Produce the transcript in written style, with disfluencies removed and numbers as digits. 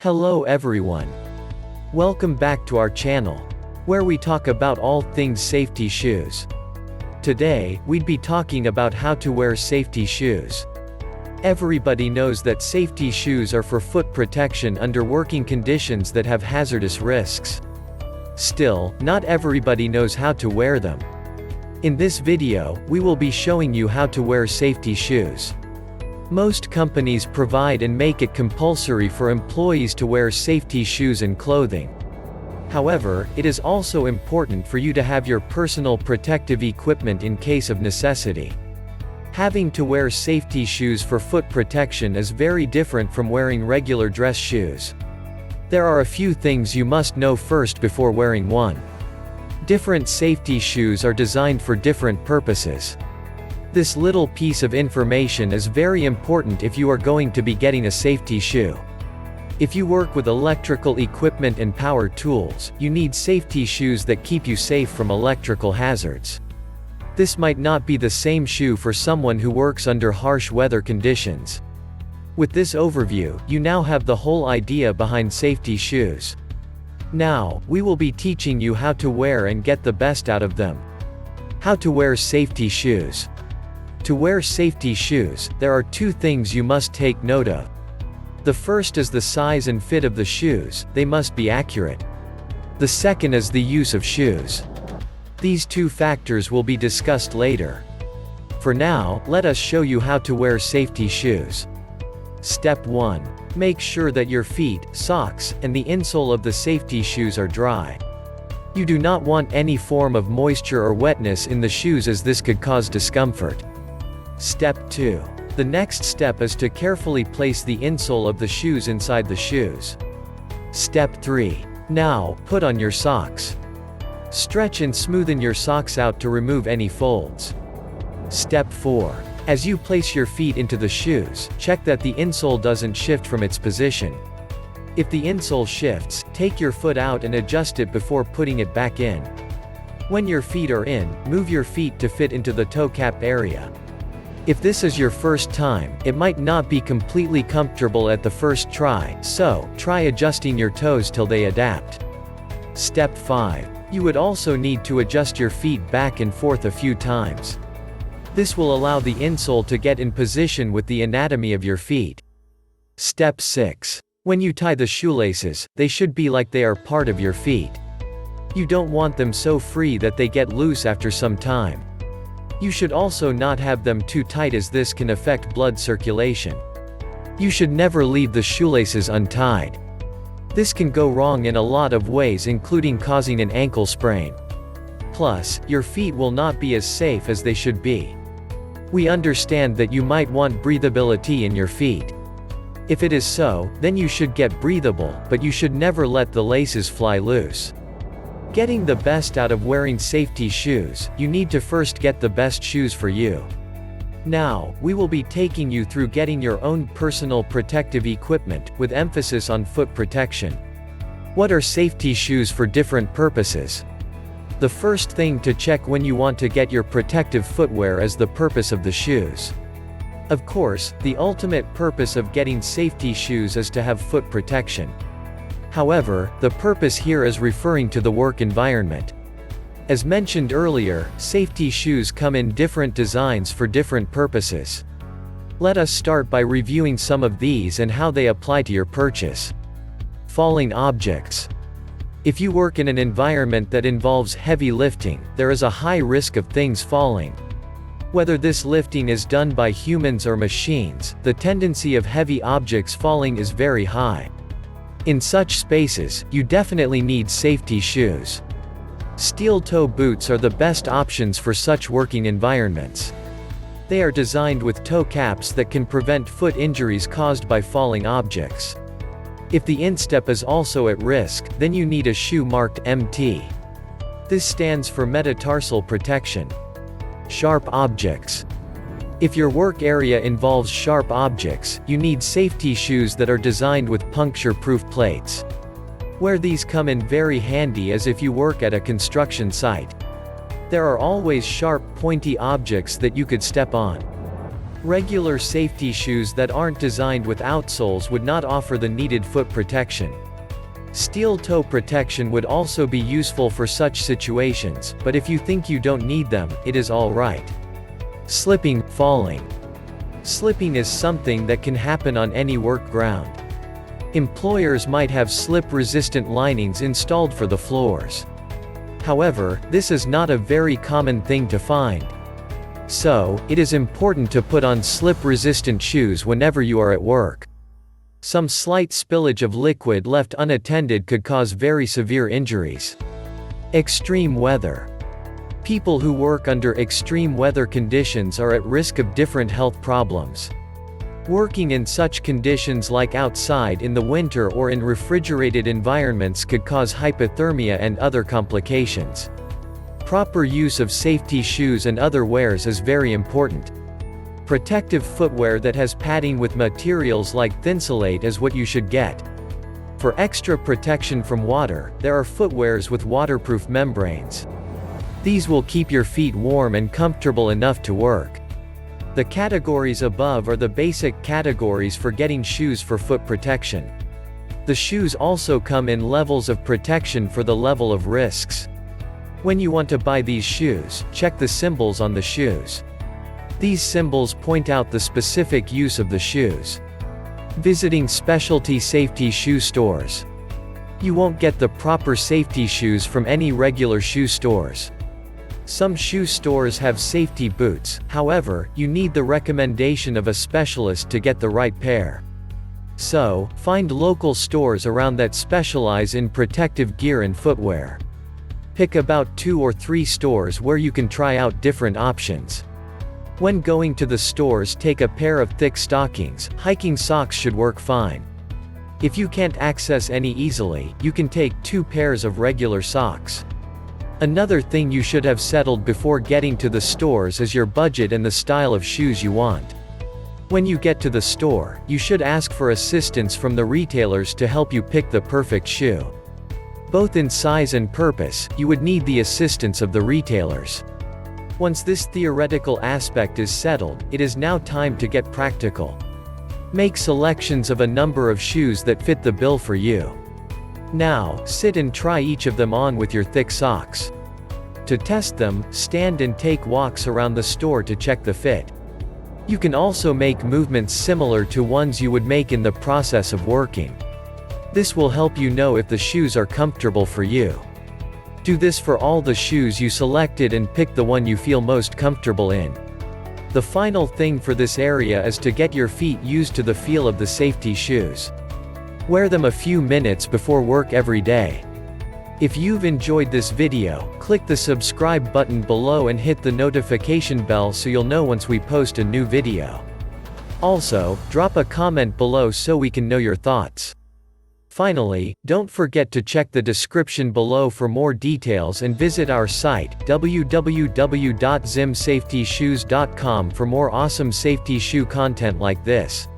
Hello everyone. Welcome back to our channel, where we talk about all things safety shoes. Today, we'd be talking about how to wear safety shoes. Everybody knows that safety shoes are for foot protection under working conditions that have hazardous risks. Still, not everybody knows how to wear them. In this video, we will be showing you how to wear safety shoes. Most companies provide and make it compulsory for employees to wear safety shoes and clothing. However, it is also important for you to have your personal protective equipment in case of necessity. Having to wear safety shoes for foot protection is very different from wearing regular dress shoes. There are a few things you must know first before wearing one. Different safety shoes are designed for different purposes. This little piece of information is very important if you are going to be getting a safety shoe. If you work with electrical equipment and power tools, you need safety shoes that keep you safe from electrical hazards. This might not be the same shoe for someone who works under harsh weather conditions. With this overview, you now have the whole idea behind safety shoes. Now, we will be teaching you how to wear and get the best out of them. How to wear safety shoes. To wear safety shoes, there are two things you must take note of. The first is the size and fit of the shoes, they must be accurate. The second is the use of shoes. These two factors will be discussed later. For now, let us show you how to wear safety shoes. Step 1. Make sure that your feet, socks, and the insole of the safety shoes are dry. You do not want any form of moisture or wetness in the shoes, as this could cause discomfort. Step 2. The next step is to carefully place the insole of the shoes inside the shoes. Step 3. Now, put on your socks. Stretch and smoothen your socks out to remove any folds. Step 4. As you place your feet into the shoes, check that the insole doesn't shift from its position. If the insole shifts, take your foot out and adjust it before putting it back in. When your feet are in, move your feet to fit into the toe cap area. If this is your first time, it might not be completely comfortable at the first try, so try adjusting your toes till they adapt. Step 5. You would also need to adjust your feet back and forth a few times. This will allow the insole to get in position with the anatomy of your feet. Step 6. When you tie the shoelaces, they should be like they are part of your feet. You don't want them so free that they get loose after some time. You should also not have them too tight, as this can affect blood circulation. You should never leave the shoelaces untied. This can go wrong in a lot of ways, including causing an ankle sprain. Plus, your feet will not be as safe as they should be. We understand that you might want breathability in your feet. If it is so, then you should get breathable, but you should never let the laces fly loose. Getting the best out of wearing safety shoes, you need to first get the best shoes for you. Now, we will be taking you through getting your own personal protective equipment, with emphasis on foot protection. What are safety shoes for different purposes? The first thing to check when you want to get your protective footwear is the purpose of the shoes. Of course, the ultimate purpose of getting safety shoes is to have foot protection. However, the purpose here is referring to the work environment. As mentioned earlier, safety shoes come in different designs for different purposes. Let us start by reviewing some of these and how they apply to your purchase. Falling objects. If you work in an environment that involves heavy lifting, there is a high risk of things falling. Whether this lifting is done by humans or machines, the tendency of heavy objects falling is very high. In such spaces, you definitely need safety shoes. Steel-toe boots are the best options for such working environments. They are designed with toe caps that can prevent foot injuries caused by falling objects. If the instep is also at risk, then you need a shoe marked MT. This stands for metatarsal protection. Sharp objects. If your work area involves sharp objects, you need safety shoes that are designed with puncture-proof plates. Where these come in very handy is if you work at a construction site. There are always sharp, pointy objects that you could step on. Regular safety shoes that aren't designed with outsoles would not offer the needed foot protection. Steel toe protection would also be useful for such situations, but if you think you don't need them, it is all right. Slipping, falling. Slipping is something that can happen on any work ground. Employers might have slip-resistant linings installed for the floors. However, this is not a very common thing to find. So, it is important to put on slip-resistant shoes whenever you are at work. Some slight spillage of liquid left unattended could cause very severe injuries. Extreme weather. People who work under extreme weather conditions are at risk of different health problems. Working in such conditions like outside in the winter or in refrigerated environments could cause hypothermia and other complications. Proper use of safety shoes and other wears is very important. Protective footwear that has padding with materials like Thinsulate is what you should get. For extra protection from water, there are footwears with waterproof membranes. These will keep your feet warm and comfortable enough to work. The categories above are the basic categories for getting shoes for foot protection. The shoes also come in levels of protection for the level of risks. When you want to buy these shoes, check the symbols on the shoes. These symbols point out the specific use of the shoes. Visiting specialty safety shoe stores. You won't get the proper safety shoes from any regular shoe stores. Some shoe stores have safety boots, however, you need the recommendation of a specialist to get the right pair. So, find local stores around that specialize in protective gear and footwear. Pick about 2 or 3 stores where you can try out different options. When going to the stores, take a pair of thick stockings. Hiking socks should work fine. If you can't access any easily, you can take 2 pairs of regular socks. Another thing you should have settled before getting to the stores is your budget and the style of shoes you want. When you get to the store, you should ask for assistance from the retailers to help you pick the perfect shoe. Both in size and purpose, you would need the assistance of the retailers. Once this theoretical aspect is settled, it is now time to get practical. Make selections of a number of shoes that fit the bill for you. Now, sit and try each of them on with your thick socks. To test them, stand and take walks around the store to check the fit. You can also make movements similar to ones you would make in the process of working. This will help you know if the shoes are comfortable for you. Do this for all the shoes you selected and pick the one you feel most comfortable in. The final thing for this area is to get your feet used to the feel of the safety shoes. Wear them a few minutes before work every day. If you've enjoyed this video, click the subscribe button below and hit the notification bell so you'll know once we post a new video. Also, drop a comment below so we can know your thoughts. Finally, don't forget to check the description below for more details and visit our site, www.zimsafetyshoes.com for more awesome safety shoe content like this.